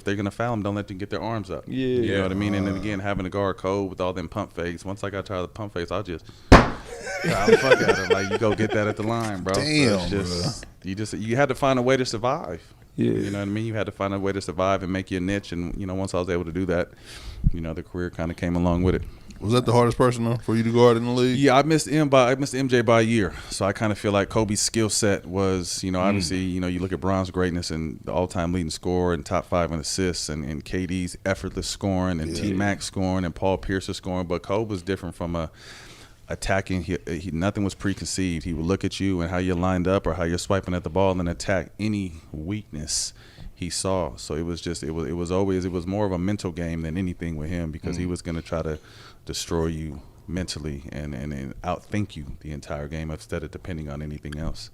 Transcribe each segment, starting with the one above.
they're going to foul them, don't let them get their arms up. Yeah. You know what I mean? And then again, having to guard Kobe with all them pump fakes. Once I got tired of the pump fakes, I'll just foul the fuck out of him. Like, you go get that at the line, bro. Damn, so you had to find a way to survive. Yeah. You know what I mean? You had to find a way to survive and make your niche. And, you know, once I was able to do that, you know, the career kind of came along with it. Was that the hardest person though for you to guard in the league? Yeah, I missed MJ by a year. So I kind of feel like Kobe's skill set was, you know, obviously, you know, you look at Bron's greatness and the all-time leading scorer and top 5 in assists and KD's effortless scoring and T-Mac scoring and Paul Pierce's scoring. But Kobe was different from attacking. He nothing was preconceived. He would look at you and how you're lined up or how you're swiping at the ball and then attack any weakness he saw. So it was more of a mental game than anything with him because he was going to try to destroy you mentally and outthink you the entire game instead of depending on anything else.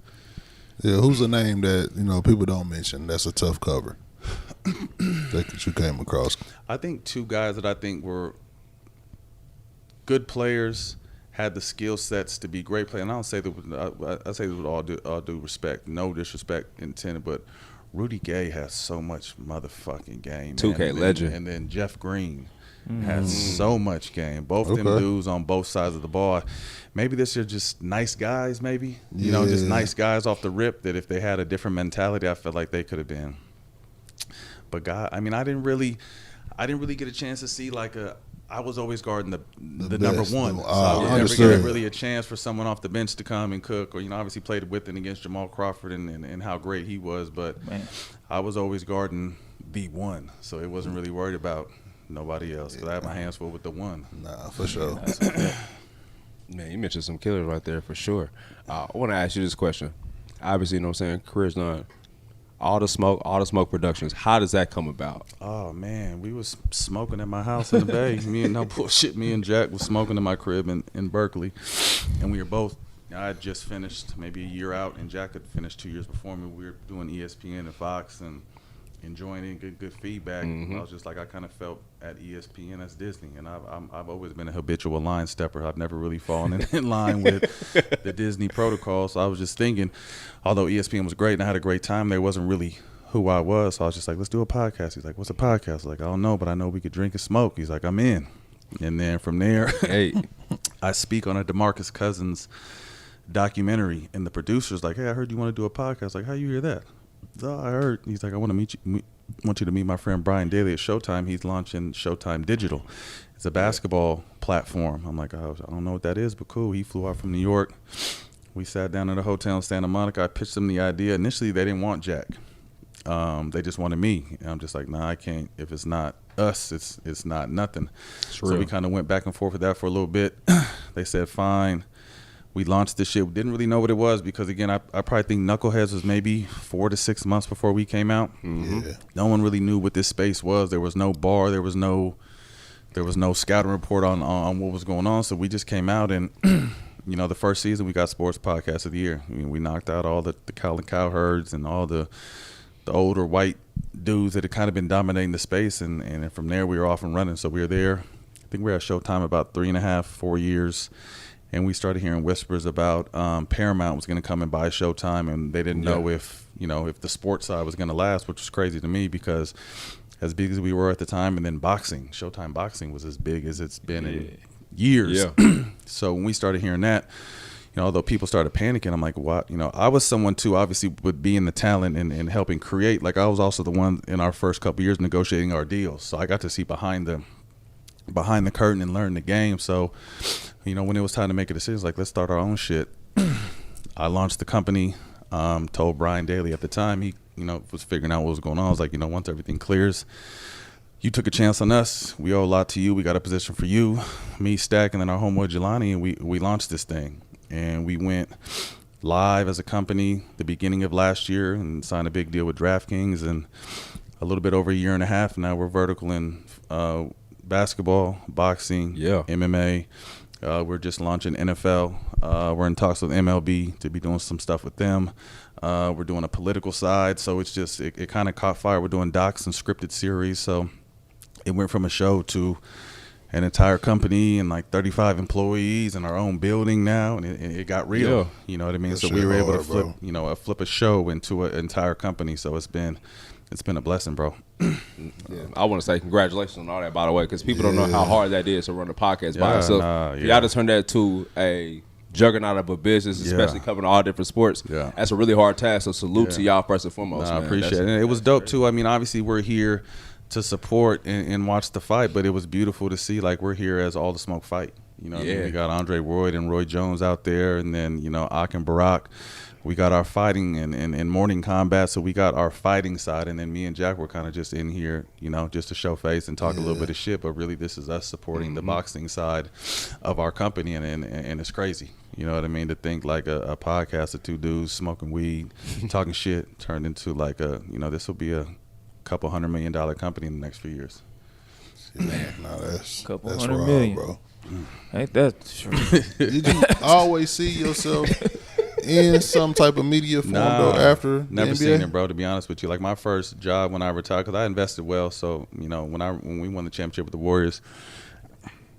Yeah, who's a name that, you know, people don't mention that's a tough cover that you came across? I think 2 guys that I think were good players, had the skill sets to be great players. And I don't say that I say this with all due respect, no disrespect intended, but Rudy Gay has so much motherfucking game. 2K legend. And then Jeff Green has so much game. Both them dudes on both sides of the ball. Maybe this are just nice guys, maybe. You know, just nice guys off the rip that if they had a different mentality, I felt like they could have been. But God, I mean, I didn't really get a chance to see I was always guarding the number one. So I was never get really a chance for someone off the bench to come and cook, or, you know, obviously played with and against Jamal Crawford and how great he was. But I was always guarding the one, so it wasn't really worried about nobody else because I had my hands full with the one. Nah, for sure. Man, you mentioned some killers right there for sure. I want to ask you this question. Obviously, you know what I'm saying, career's done. All the smoke productions. How does that come about? Oh man, we was smoking at my house in the Bay. Me and Jack was smoking in my crib in Berkeley, and we were both. I had just finished maybe a year out, and Jack had finished 2 years before me. We were doing ESPN and Fox and enjoying it, good feedback. I was just like, I kind of felt at ESPN as Disney, and I've always been a habitual line stepper. I've never really fallen in line with the Disney protocol. So I was just thinking, although ESPN was great and I had a great time, there wasn't really who I was. So I was just like, let's do a podcast. He's like, what's a podcast? I was like, I don't know, but I know we could drink and smoke. He's like, I'm in. And then from there, I speak on a DeMarcus Cousins documentary, and the producer's like, hey, I heard you want to do a podcast. Like, how you hear that? Oh, I heard. He's like, I want you to meet my friend Brian Daly at Showtime. He's launching Showtime Digital. It's a basketball platform. I'm like, oh, I don't know what that is, but cool. He flew out from New York. We sat down at a hotel in Santa Monica. I pitched them the idea. Initially, they didn't want Jack. They just wanted me. And I'm just like, nah, I can't. If it's not us, it's not nothing. So we kind of went back and forth with that for a little bit. They said, fine. We launched this shit. We didn't really know what it was because, again, I probably think Knuckleheads was maybe 4 to 6 months before we came out. No one really knew what this space was. There was no bar. There was no scouting report on what was going on. So we just came out and, you know, the first season we got Sports Podcast of the Year. I mean, we knocked out all the Colin Cowherds and all the older white dudes that had kind of been dominating the space. And from there we were off and running. So we were there. I think we were at Showtime about 3.5, 4 years. And we started hearing whispers about Paramount was going to come and buy Showtime, and they didn't know if the sports side was going to last, which was crazy to me because as big as we were at the time, and then Showtime boxing was as big as it's been in years. So when we started hearing that, you know, although people started panicking, I'm like, what? You know, I was someone too, obviously, with being the talent and helping create. Like, I was also the one in our first couple of years negotiating our deals, so I got to see behind the curtain and learn the game. So, you know, when it was time to make a decision, like, let's start our own shit. I launched the company, told Brian Daly at the time, he, you know, was figuring out what was going on. I was like, you know, once everything clears, you took a chance on us. We owe a lot to you. We got a position for you, me, Stack, and then our homeboy Jelani, and we launched this thing. And we went live as a company the beginning of last year and signed a big deal with DraftKings, and a little bit over a year and a half now we're vertical in basketball, boxing, MMA. We're just launching NFL. We're in talks with MLB to be doing some stuff with them. We're doing a political side, so it's just it kind of caught fire. We're doing docs and scripted series, so it went from a show to an entire company and like 35 employees in our own building now, and it got real. You know what I mean? So we were able to flip a show into an entire company. So it's been a blessing, bro. Yeah, I want to say congratulations on all that, by the way, because people don't know how hard that is to run a podcast by Yeah, itself. nah, For yeah. y'all to turn that to a juggernaut of a business, especially covering all different sports, Yeah. that's a really hard task. So salute to Yeah. y'all first and foremost. I man. appreciate it. And it was dope too. I mean, obviously we're here to support and watch the fight, but it was beautiful to see like we're here as all the smoke fight. You know, what I mean? Yeah. We got Andre Royd and Roy Jones out there, and then Ak and Barack. We got our fighting and morning combat, so we got our fighting side, and then me and Jack were kind of just in here, just to show face and talk a little bit of shit. But really, this is us supporting the boxing side of our company, and it's crazy. You know what I mean? To think like a podcast of two dudes smoking weed, talking shit, turned into like this will be a couple $100 million company in the next few years. Man, no, that's Couple that's $100 raw, million. bro. Ain't that true? Did you always see yourself in some type of media form though after the Never NBA? seen it, bro. To be honest with you, like my first job when I retired, because I invested well. So when we won the championship with the Warriors,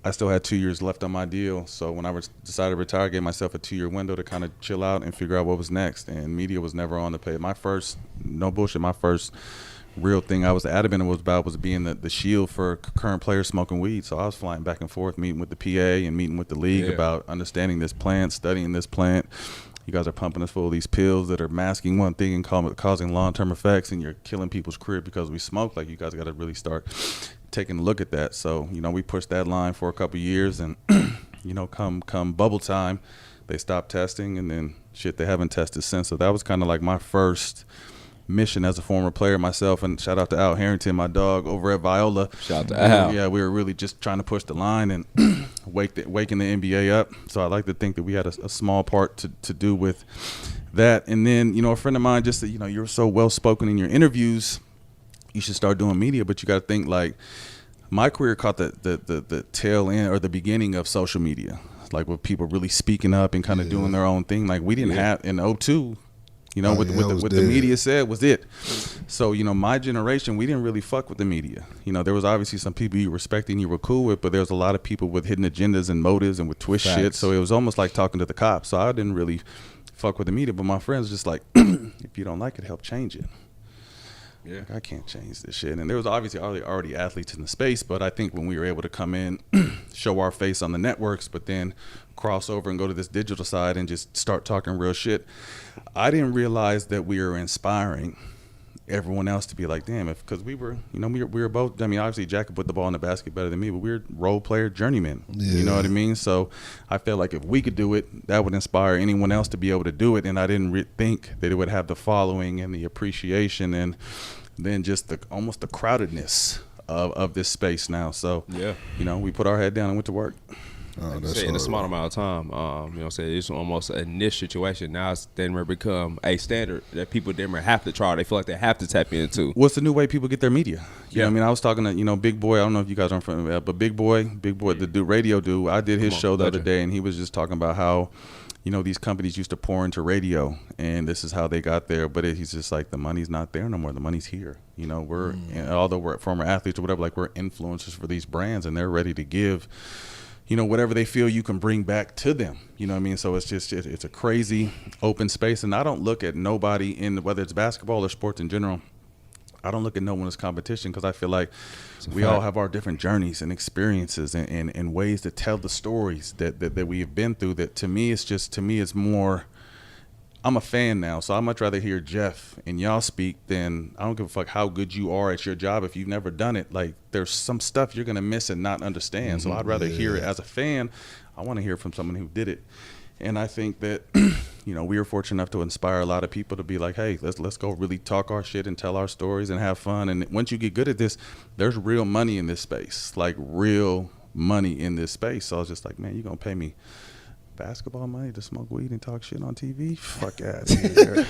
I still had 2 years left on my deal. So when I decided to retire, I gave myself a 2-year window to kind of chill out and figure out what was next. And media was never on the page. My first real thing I was adamant was being the shield for current players smoking weed. So I was flying back and forth, meeting with the PA and meeting with the league about understanding this plant, studying this plant. You guys are pumping us full of these pills that are masking one thing and causing long-term effects, and you're killing people's career because we smoke. Like, you guys got to really start taking a look at that. So, we pushed that line for a couple of years, and, come bubble time, they stopped testing, and then, they haven't tested since. So that was kind of like my first mission as a former player myself, and shout out to Al Harrington, my dog over at Viola. Shout out to Al. Yeah, we were really just trying to push the line and waking the NBA up. So I like to think that we had a small part to do with that. And then, a friend of mine just said, you're so well spoken in your interviews, you should start doing media. But you got to think, like, my career caught the tail end or the beginning of social media, like with people really speaking up and kind of doing their own thing. Like, we didn't have in 2002. What the media said was it. So, my generation, we didn't really fuck with the media. There was obviously some people you respected and you were cool with, but there was a lot of people with hidden agendas and motives and with twist shit. So it was almost like talking to the cops. So I didn't really fuck with the media, but my friends just like, if you don't like it, help change it. Yeah, like, I can't change this shit. And there was obviously already athletes in the space, but I think when we were able to come in, show our face on the networks, but then cross over and go to this digital side and just start talking real shit, I didn't realize that we were inspiring everyone else to be like, damn, because we were both, obviously Jack could put the ball in the basket better than me, but we were role player journeymen. Yeah. You know what I mean? So I felt like if we could do it, that would inspire anyone else to be able to do it. And I didn't think that it would have the following and the appreciation and then just almost the crowdedness of this space now. So, we put our head down and went to work. In a small amount of time, it's almost a niche situation. Now it's then become a standard that people then have to try. They feel like they have to tap into. What's the new way people get their media? You know what I mean? I was talking to, Big Boy. I don't know if you guys are from that, but Big Boy, the dude, radio dude. I did his show the other day, and he was just talking about how, these companies used to pour into radio, and this is how they got there. But he's just like, the money's not there no more. The money's here. Although we're former athletes or whatever, like, we're influencers for these brands, and they're ready to give whatever they feel you can bring back to them. You know what I mean? So it's a crazy open space. And I don't look at nobody whether it's basketball or sports in general, I don't look at no one as competition, because I feel like we all have our different journeys and experiences and ways to tell the stories that we have been through. That to me, it's more, I'm a fan now, so I'd much rather hear Jeff and y'all speak than, I don't give a fuck how good you are at your job if you've never done it. Like, there's some stuff you're going to miss and not understand. So I'd rather hear it as a fan. I want to hear from someone who did it. And I think that, we are fortunate enough to inspire a lot of people to be like, hey, let's go really talk our shit and tell our stories and have fun. And once you get good at this, there's real money in this space, like real money in this space. So I was just like, man, you're going to pay me basketball money to smoke weed and talk shit on TV? Fuck out of here.